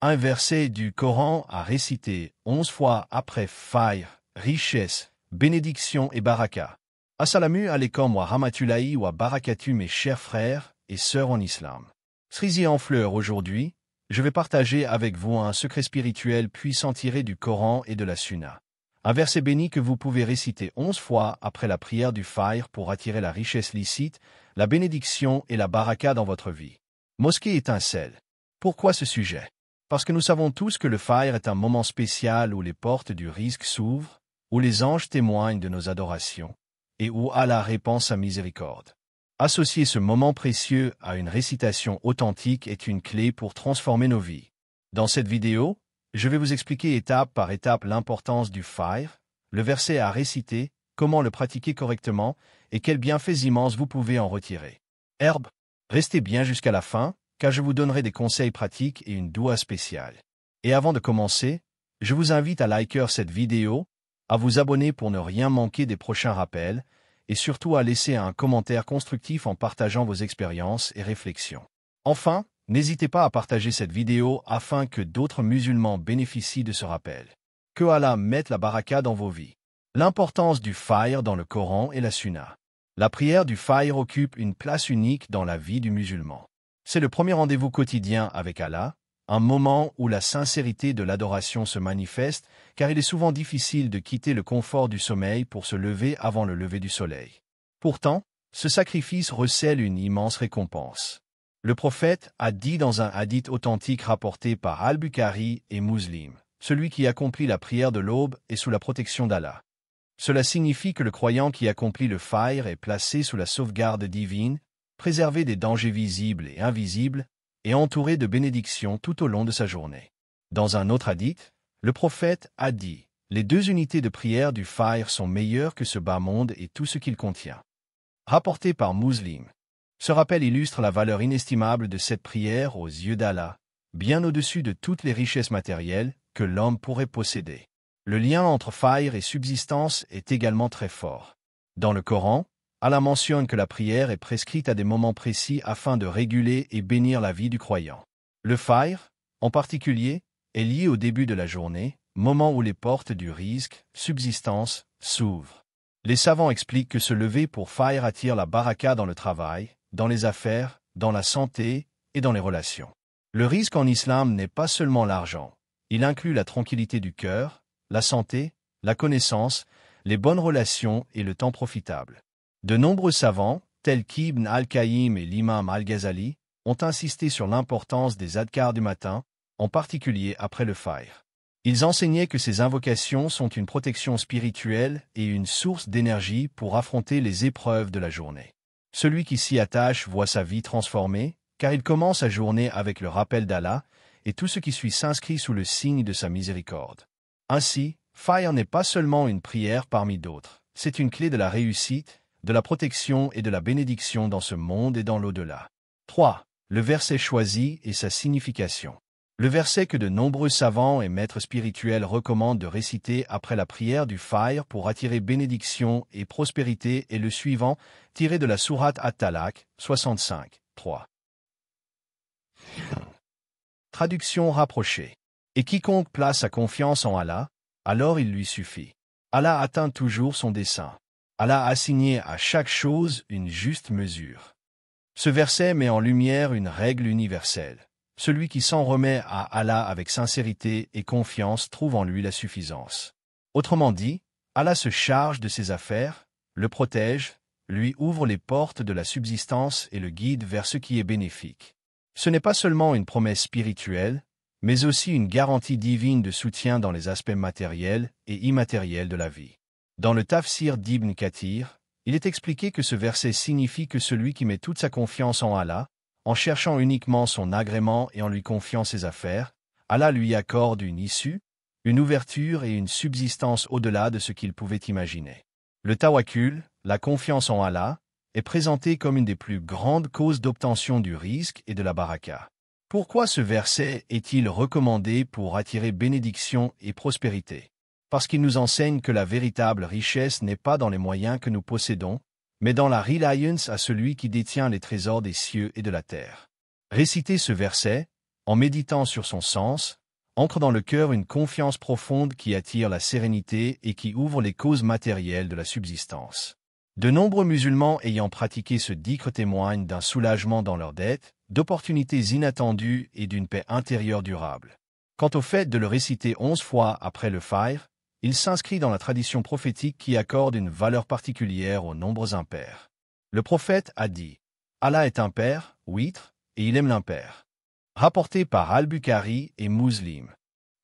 Un verset du Coran à réciter 11 fois après faille, richesse, bénédiction et baraka. Assalamu alaikum wa rahmatullahi wa barakatuh mes chers frères et sœurs en islam. Cerise en fleurs aujourd'hui, je vais partager avec vous un secret spirituel puissant tiré du Coran et de la Sunna. Un verset béni que vous pouvez réciter 11 fois après la prière du faïr pour attirer la richesse licite, la bénédiction et la baraka dans votre vie. Mosquée étincelle. Pourquoi ce sujet? Parce que nous savons tous que le faïr est un moment spécial où les portes du risque s'ouvrent, où les anges témoignent de nos adorations, et où Allah répand sa miséricorde. Associer ce moment précieux à une récitation authentique est une clé pour transformer nos vies. Dans cette vidéo, je vais vous expliquer étape par étape l'importance du faïr, le verset à réciter, comment le pratiquer correctement et quels bienfaits immenses vous pouvez en retirer. Restez bien jusqu'à la fin, car je vous donnerai des conseils pratiques et une doua spéciale. Et avant de commencer, je vous invite à liker cette vidéo, à vous abonner pour ne rien manquer des prochains rappels, et surtout à laisser un commentaire constructif en partageant vos expériences et réflexions. Enfin, n'hésitez pas à partager cette vidéo afin que d'autres musulmans bénéficient de ce rappel. Que Allah mette la baraka dans vos vies. L'importance du faïr dans le Coran et la Sunna. La prière du faïr occupe une place unique dans la vie du musulman. C'est le premier rendez-vous quotidien avec Allah, un moment où la sincérité de l'adoration se manifeste, car il est souvent difficile de quitter le confort du sommeil pour se lever avant le lever du soleil. Pourtant, ce sacrifice recèle une immense récompense. Le prophète a dit dans un hadith authentique rapporté par Al-Bukhari et Muslim, « Celui qui accomplit la prière de l'aube est sous la protection d'Allah. » Cela signifie que le croyant qui accomplit le faïr est placé sous la sauvegarde divine, préservé des dangers visibles et invisibles, et entouré de bénédictions tout au long de sa journée. Dans un autre hadith, le prophète a dit « Les deux unités de prière du faïr sont meilleures que ce bas monde et tout ce qu'il contient. » Rapporté par Muslim. Ce rappel illustre la valeur inestimable de cette prière aux yeux d'Allah, bien au-dessus de toutes les richesses matérielles que l'homme pourrait posséder. Le lien entre faïr et subsistance est également très fort. Dans le Coran, Allah mentionne que la prière est prescrite à des moments précis afin de réguler et bénir la vie du croyant. Le faïr, en particulier, est lié au début de la journée, moment où les portes du risque, subsistance, s'ouvrent. Les savants expliquent que se lever pour faïr attire la baraka dans le travail, dans les affaires, dans la santé et dans les relations. Le risque en islam n'est pas seulement l'argent. Il inclut la tranquillité du cœur, la santé, la connaissance, les bonnes relations et le temps profitable. De nombreux savants, tels qu'Ibn al-Qayyim et l'imam al-Ghazali, ont insisté sur l'importance des adhkars du matin, en particulier après le faïr. Ils enseignaient que ces invocations sont une protection spirituelle et une source d'énergie pour affronter les épreuves de la journée. Celui qui s'y attache voit sa vie transformée, car il commence sa journée avec le rappel d'Allah, et tout ce qui suit s'inscrit sous le signe de sa miséricorde. Ainsi, faïr n'est pas seulement une prière parmi d'autres, c'est une clé de la réussite, de la protection et de la bénédiction dans ce monde et dans l'au-delà. 3. Le verset choisi et sa signification. Le verset que de nombreux savants et maîtres spirituels recommandent de réciter après la prière du faïr pour attirer bénédiction et prospérité est le suivant, tiré de la sourate At-Talaq, 65, 3. Traduction rapprochée. Et quiconque place sa confiance en Allah, alors il lui suffit. Allah atteint toujours son dessein. Allah a assigné à chaque chose une juste mesure. Ce verset met en lumière une règle universelle. Celui qui s'en remet à Allah avec sincérité et confiance trouve en lui la suffisance. Autrement dit, Allah se charge de ses affaires, le protège, lui ouvre les portes de la subsistance et le guide vers ce qui est bénéfique. Ce n'est pas seulement une promesse spirituelle, mais aussi une garantie divine de soutien dans les aspects matériels et immatériels de la vie. Dans le Tafsir d'Ibn Kathir, il est expliqué que ce verset signifie que celui qui met toute sa confiance en Allah, en cherchant uniquement son agrément et en lui confiant ses affaires, Allah lui accorde une issue, une ouverture et une subsistance au-delà de ce qu'il pouvait imaginer. Le tawakkul, la confiance en Allah, est présenté comme une des plus grandes causes d'obtention du risque et de la baraka. Pourquoi ce verset est-il recommandé pour attirer bénédiction et prospérité? Parce qu'il nous enseigne que la véritable richesse n'est pas dans les moyens que nous possédons, mais dans la reliance à celui qui détient les trésors des cieux et de la terre. Réciter ce verset, En méditant sur son sens, ancre dans le cœur une confiance profonde qui attire la sérénité et qui ouvre les causes matérielles de la subsistance. De nombreux musulmans ayant pratiqué ce dhikr témoignent d'un soulagement dans leurs dettes, d'opportunités inattendues et d'une paix intérieure durable. Quant au fait de le réciter 11 fois après le fajr, il s'inscrit dans la tradition prophétique qui accorde une valeur particulière aux nombres impairs. Le prophète a dit « Allah est impair, witr, et il aime l'impair ». Rapporté par Al-Bukhari et Muslim.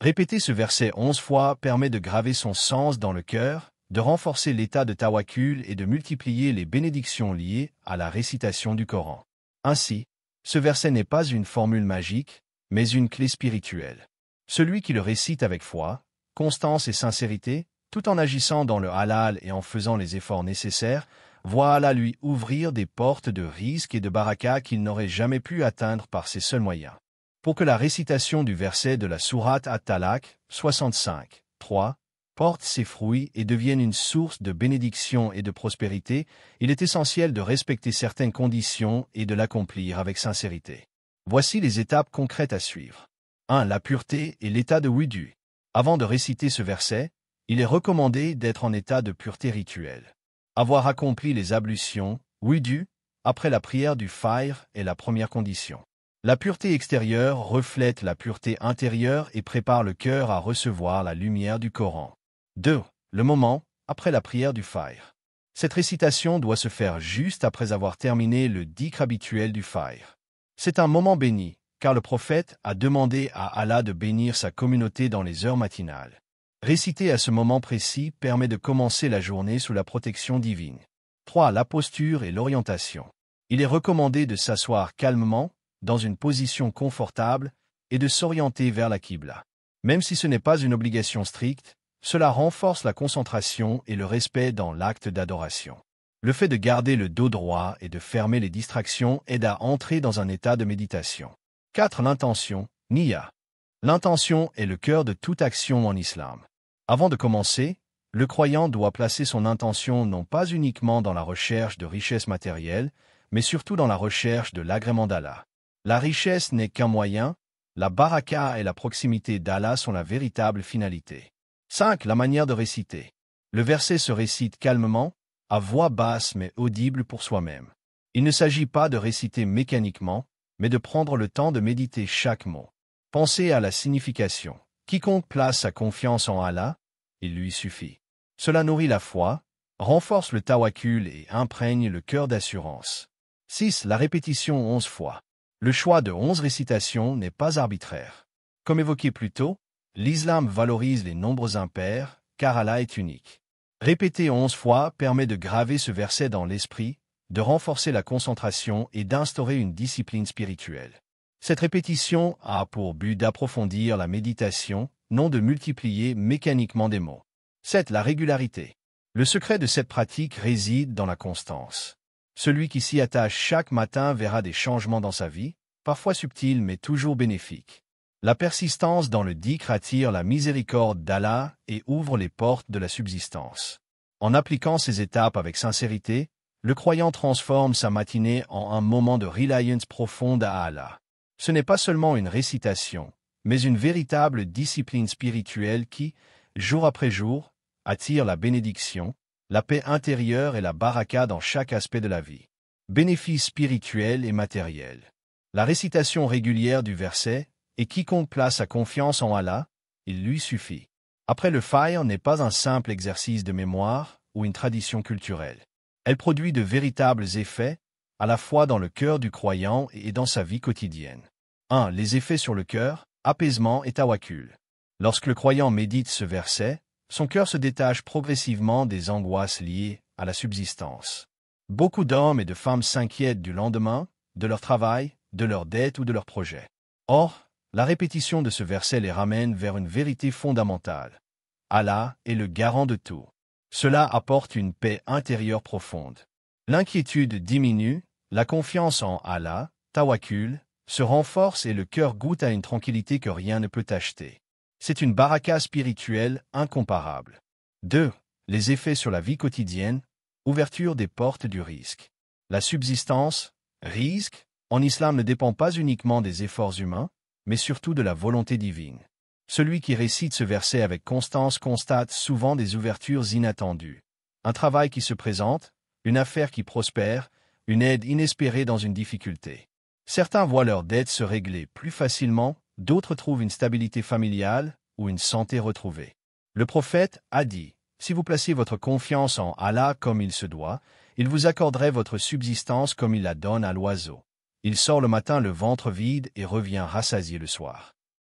Répéter ce verset 11 fois permet de graver son sens dans le cœur, de renforcer l'état de tawakkul et de multiplier les bénédictions liées à la récitation du Coran. Ainsi, ce verset n'est pas une formule magique, mais une clé spirituelle. Celui qui le récite avec foi, constance et sincérité, tout en agissant dans le halal et en faisant les efforts nécessaires, voit Allah lui ouvrir des portes de risque et de baraka qu'il n'aurait jamais pu atteindre par ses seuls moyens. Pour que la récitation du verset de la sourate At-Talaq, 65, 3, porte ses fruits et devienne une source de bénédiction et de prospérité, il est essentiel de respecter certaines conditions et de l'accomplir avec sincérité. Voici les étapes concrètes à suivre. 1. La pureté et l'état de wudu. Avant de réciter ce verset, il est recommandé d'être en état de pureté rituelle. Avoir accompli les ablutions, wudu, après la prière du fajr est la première condition. La pureté extérieure reflète la pureté intérieure et prépare le cœur à recevoir la lumière du Coran. 2. Le moment, après la prière du fajr. Cette récitation doit se faire juste après avoir terminé le dhikr habituel du fajr. C'est un moment béni, car le prophète a demandé à Allah de bénir sa communauté dans les heures matinales. Réciter à ce moment précis permet de commencer la journée sous la protection divine. 3. La posture et l'orientation. Il est recommandé de s'asseoir calmement, dans une position confortable, et de s'orienter vers la Qibla. Même si ce n'est pas une obligation stricte, cela renforce la concentration et le respect dans l'acte d'adoration. Le fait de garder le dos droit et de fermer les distractions aide à entrer dans un état de méditation. 4. L'intention, Niyya. L'intention est le cœur de toute action en islam. Avant de commencer, le croyant doit placer son intention non pas uniquement dans la recherche de richesses matérielles, mais surtout dans la recherche de l'agrément d'Allah. La richesse n'est qu'un moyen, la baraka et la proximité d'Allah sont la véritable finalité. 5. La manière de réciter. Le verset se récite calmement, à voix basse mais audible pour soi-même. Il ne s'agit pas de réciter mécaniquement, mais de prendre le temps de méditer chaque mot. Pensez à la signification. Quiconque place sa confiance en Allah, il lui suffit. Cela nourrit la foi, renforce le tawakkul et imprègne le cœur d'assurance. 6. La répétition 11 fois. Le choix de 11 récitations n'est pas arbitraire. Comme évoqué plus tôt, l'islam valorise les nombres impairs, car Allah est unique. Répéter 11 fois permet de graver ce verset dans l'esprit, de renforcer la concentration et d'instaurer une discipline spirituelle. Cette répétition a pour but d'approfondir la méditation, non de multiplier mécaniquement des mots. 7. La régularité. Le secret de cette pratique réside dans la constance. Celui qui s'y attache chaque matin verra des changements dans sa vie, parfois subtils mais toujours bénéfiques. La persistance dans le dhikr attire la miséricorde d'Allah et ouvre les portes de la subsistance. En appliquant ces étapes avec sincérité, le croyant transforme sa matinée en un moment de reliance profonde à Allah. Ce n'est pas seulement une récitation, mais une véritable discipline spirituelle qui, jour après jour, attire la bénédiction, la paix intérieure et la baraka dans chaque aspect de la vie. Bénéfices spirituels et matériels. La récitation régulière du verset « Et quiconque place sa confiance en Allah, il lui suffit ». Après le fajr n'est pas un simple exercice de mémoire ou une tradition culturelle. Elle produit de véritables effets, à la fois dans le cœur du croyant et dans sa vie quotidienne. 1. Les effets sur le cœur, apaisement et tawakkul. Lorsque le croyant médite ce verset, son cœur se détache progressivement des angoisses liées à la subsistance. Beaucoup d'hommes et de femmes s'inquiètent du lendemain, de leur travail, de leurs dettes ou de leurs projets. Or, la répétition de ce verset les ramène vers une vérité fondamentale. Allah est le garant de tout. Cela apporte une paix intérieure profonde. L'inquiétude diminue, la confiance en Allah, tawakkul, se renforce et le cœur goûte à une tranquillité que rien ne peut acheter. C'est une baraka spirituelle incomparable. 2. Les effets sur la vie quotidienne, ouverture des portes du risque. La subsistance, risque, en islam ne dépend pas uniquement des efforts humains, mais surtout de la volonté divine. Celui qui récite ce verset avec constance constate souvent des ouvertures inattendues. Un travail qui se présente, une affaire qui prospère, une aide inespérée dans une difficulté. Certains voient leurs dettes se régler plus facilement, d'autres trouvent une stabilité familiale ou une santé retrouvée. Le prophète a dit, « Si vous placez votre confiance en Allah comme il se doit, il vous accorderait votre subsistance comme il la donne à l'oiseau. Il sort le matin le ventre vide et revient rassasié le soir. »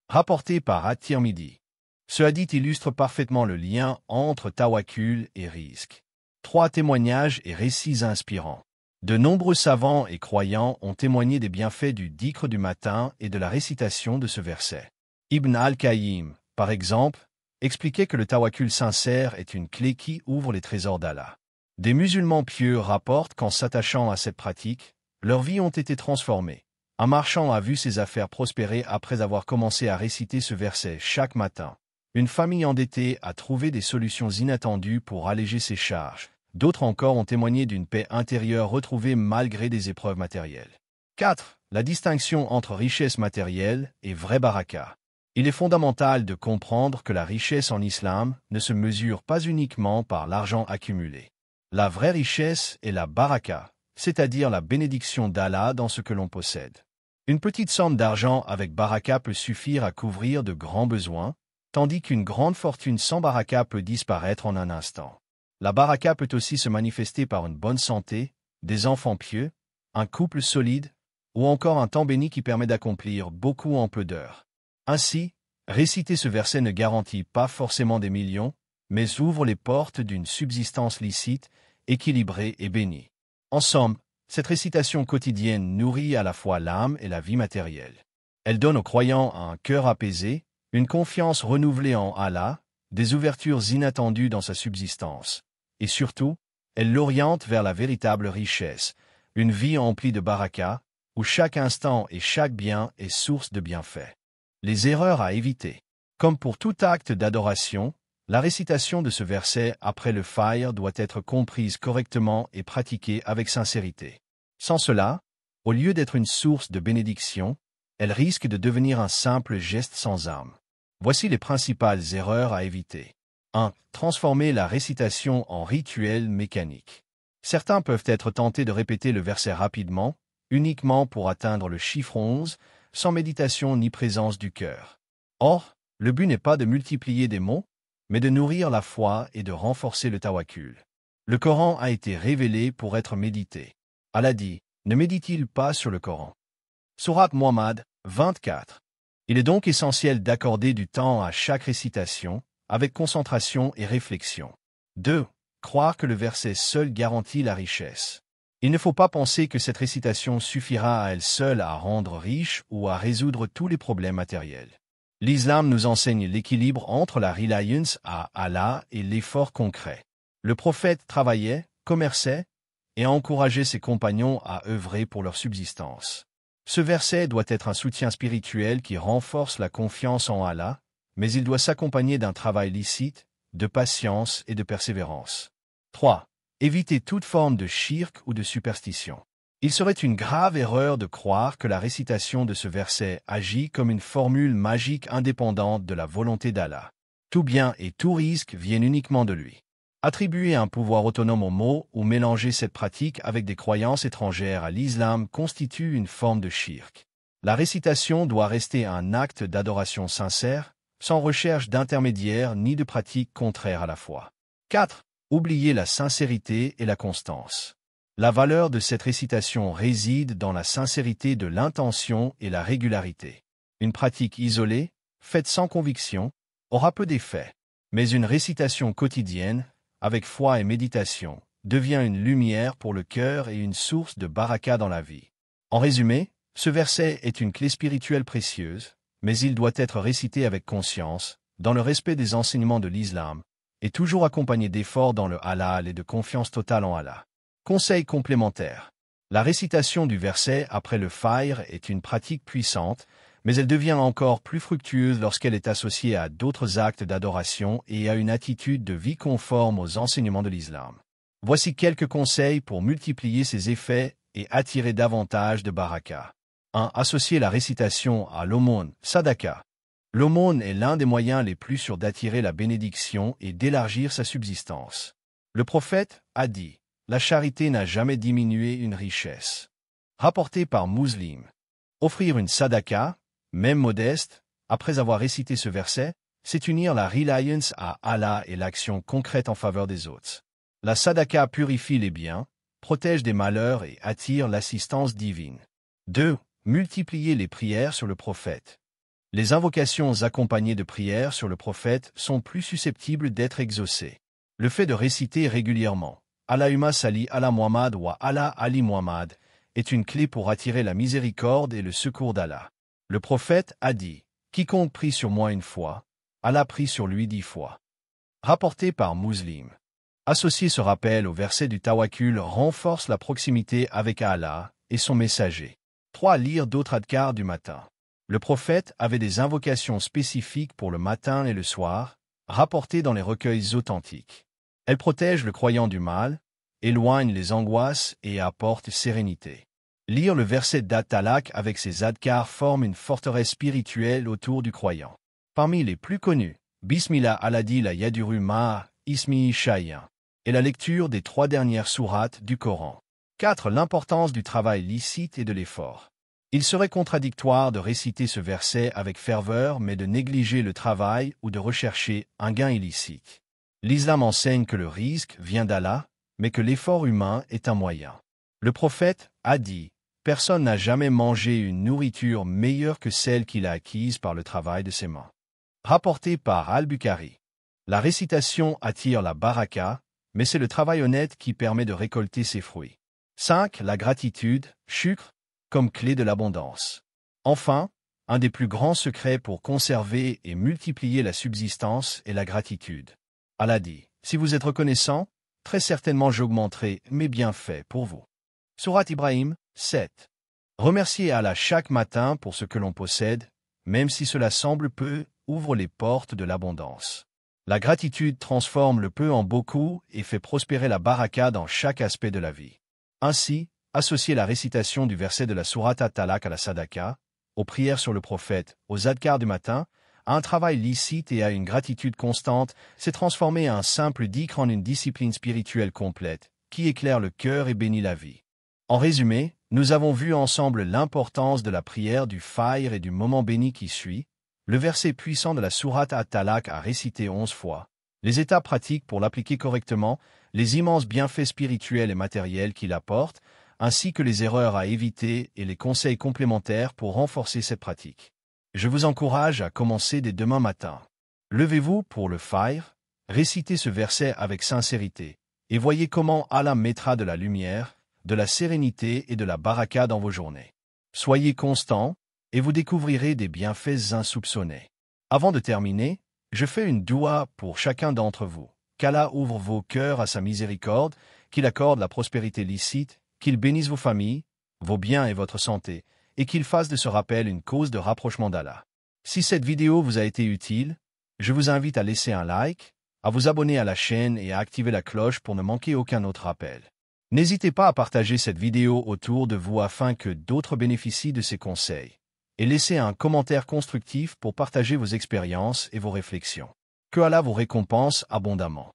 Rapporté par At-Tirmidhi. Ce hadith illustre parfaitement le lien entre tawakkul et risque. 3 témoignages et récits inspirants. De nombreux savants et croyants ont témoigné des bienfaits du dhikr du matin et de la récitation de ce verset. Ibn al-Qayyim, par exemple, expliquait que le tawakkul sincère est une clé qui ouvre les trésors d'Allah. Des musulmans pieux rapportent qu'en s'attachant à cette pratique, leurs vies ont été transformées. Un marchand a vu ses affaires prospérer après avoir commencé à réciter ce verset chaque matin. Une famille endettée a trouvé des solutions inattendues pour alléger ses charges. D'autres encore ont témoigné d'une paix intérieure retrouvée malgré des épreuves matérielles. 4. La distinction entre richesse matérielle et vraie baraka. Il est fondamental de comprendre que la richesse en islam ne se mesure pas uniquement par l'argent accumulé. La vraie richesse est la baraka, c'est-à-dire la bénédiction d'Allah dans ce que l'on possède. Une petite somme d'argent avec baraka peut suffire à couvrir de grands besoins, tandis qu'une grande fortune sans baraka peut disparaître en un instant. La baraka peut aussi se manifester par une bonne santé, des enfants pieux, un couple solide, ou encore un temps béni qui permet d'accomplir beaucoup en peu d'heures. Ainsi, réciter ce verset ne garantit pas forcément des millions, mais ouvre les portes d'une subsistance licite, équilibrée et bénie. En somme, cette récitation quotidienne nourrit à la fois l'âme et la vie matérielle. Elle donne aux croyants un cœur apaisé, une confiance renouvelée en Allah, des ouvertures inattendues dans sa subsistance. Et surtout, elle l'oriente vers la véritable richesse, une vie emplie de baraka, où chaque instant et chaque bien est source de bienfaits. Les erreurs à éviter. Comme pour tout acte d'adoration, la récitation de ce verset après le fajr doit être comprise correctement et pratiquée avec sincérité. Sans cela, au lieu d'être une source de bénédiction, elle risque de devenir un simple geste sans âme. Voici les principales erreurs à éviter. 1. Transformer la récitation en rituel mécanique. Certains peuvent être tentés de répéter le verset rapidement, uniquement pour atteindre le chiffre 11, sans méditation ni présence du cœur. Or, le but n'est pas de multiplier des mots, mais de nourrir la foi et de renforcer le tawakkul. Le Coran a été révélé pour être médité. Allah dit, ne médite-t-il pas sur le Coran? Sourate Muhammad 24. Il est donc essentiel d'accorder du temps à chaque récitation, avec concentration et réflexion. 2. Croire que le verset seul garantit la richesse. Il ne faut pas penser que cette récitation suffira à elle seule à rendre riche ou à résoudre tous les problèmes matériels. L'islam nous enseigne l'équilibre entre la reliance à Allah et l'effort concret. Le prophète travaillait, commerçait et encourageait ses compagnons à œuvrer pour leur subsistance. Ce verset doit être un soutien spirituel qui renforce la confiance en Allah, mais il doit s'accompagner d'un travail licite, de patience et de persévérance. 3. Éviter toute forme de shirk ou de superstition. Il serait une grave erreur de croire que la récitation de ce verset agit comme une formule magique indépendante de la volonté d'Allah. Tout bien et tout risque viennent uniquement de lui. Attribuer un pouvoir autonome aux mots ou mélanger cette pratique avec des croyances étrangères à l'islam constitue une forme de shirk. La récitation doit rester un acte d'adoration sincère, sans recherche d'intermédiaire ni de pratique contraire à la foi. 4. Oublier la sincérité et la constance. La valeur de cette récitation réside dans la sincérité de l'intention et la régularité. Une pratique isolée, faite sans conviction, aura peu d'effet, mais une récitation quotidienne, avec foi et méditation, devient une lumière pour le cœur et une source de baraka dans la vie. En résumé, ce verset est une clé spirituelle précieuse, mais il doit être récité avec conscience, dans le respect des enseignements de l'islam, et toujours accompagné d'efforts dans le halal et de confiance totale en Allah. Conseil complémentaire. La récitation du verset après le fajr est une pratique puissante, mais elle devient encore plus fructueuse lorsqu'elle est associée à d'autres actes d'adoration et à une attitude de vie conforme aux enseignements de l'islam. Voici quelques conseils pour multiplier ses effets et attirer davantage de baraka. 1. Associer la récitation à l'aumône, sadaka. L'aumône est l'un des moyens les plus sûrs d'attirer la bénédiction et d'élargir sa subsistance. Le prophète a dit, « La charité n'a jamais diminué une richesse. » Rapporté par Muslim. Offrir une sadaka, même modeste, après avoir récité ce verset, c'est unir la reliance à Allah et l'action concrète en faveur des autres. La sadaka purifie les biens, protège des malheurs et attire l'assistance divine. 2. Multiplier les prières sur le prophète. Les invocations accompagnées de prières sur le prophète sont plus susceptibles d'être exaucées. Le fait de réciter régulièrement « Allahumma salli ala Muhammad wa ala Ali Muhammad » est une clé pour attirer la miséricorde et le secours d'Allah. Le prophète a dit « Quiconque prie sur moi une fois, Allah prie sur lui 10 fois. » Rapporté par Muslim. Associer ce rappel au verset du Tawakkul renforce la proximité avec Allah et son messager. 3. Lire d'autres adhkars du matin. Le prophète avait des invocations spécifiques pour le matin et le soir, rapportées dans les recueils authentiques. Elles protègent le croyant du mal, éloignent les angoisses et apportent sérénité. Lire le verset d'At-Talaq avec ses adhkars forme une forteresse spirituelle autour du croyant. Parmi les plus connus, Bismillah Aladi la Yaduru Ma, Ismi Shayyan, et la lecture des 3 dernières sourates du Coran. 4. L'importance du travail licite et de l'effort. Il serait contradictoire de réciter ce verset avec ferveur mais de négliger le travail ou de rechercher un gain illicite. L'islam enseigne que le risque vient d'Allah, mais que l'effort humain est un moyen. Le prophète a dit « Personne n'a jamais mangé une nourriture meilleure que celle qu'il a acquise par le travail de ses mains. » Rapporté par Al-Bukhari. La récitation attire la baraka, mais c'est le travail honnête qui permet de récolter ses fruits. 5. La gratitude, shukr, comme clé de l'abondance. Enfin, un des plus grands secrets pour conserver et multiplier la subsistance est la gratitude. Allah dit, si vous êtes reconnaissant, très certainement j'augmenterai mes bienfaits pour vous. Sourate Ibrahim 7. Remercier Allah chaque matin pour ce que l'on possède, même si cela semble peu, ouvre les portes de l'abondance. La gratitude transforme le peu en beaucoup et fait prospérer la baraka dans chaque aspect de la vie. Ainsi, associer la récitation du verset de la sourate At-Talaq à la sadaka, aux prières sur le prophète, aux adhkars du matin, à un travail licite et à une gratitude constante, c'est transformer un simple dhikr en une discipline spirituelle complète, qui éclaire le cœur et bénit la vie. En résumé, nous avons vu ensemble l'importance de la prière du fajr et du moment béni qui suit, le verset puissant de la sourate At-Talaq à réciter 11 fois, les étapes pratiques pour l'appliquer correctement, les immenses bienfaits spirituels et matériels qu'il apporte, ainsi que les erreurs à éviter et les conseils complémentaires pour renforcer cette pratique. Je vous encourage à commencer dès demain matin. Levez-vous pour le fajr, récitez ce verset avec sincérité, et voyez comment Allah mettra de la lumière, de la sérénité et de la baraka dans vos journées. Soyez constants, et vous découvrirez des bienfaits insoupçonnés. Avant de terminer, je fais une doua pour chacun d'entre vous. Qu'Allah ouvre vos cœurs à sa miséricorde, qu'il accorde la prospérité licite, qu'il bénisse vos familles, vos biens et votre santé, et qu'il fasse de ce rappel une cause de rapprochement d'Allah. Si cette vidéo vous a été utile, je vous invite à laisser un like, à vous abonner à la chaîne et à activer la cloche pour ne manquer aucun autre rappel. N'hésitez pas à partager cette vidéo autour de vous afin que d'autres bénéficient de ces conseils. Et laissez un commentaire constructif pour partager vos expériences et vos réflexions. Que Allah vous récompense abondamment.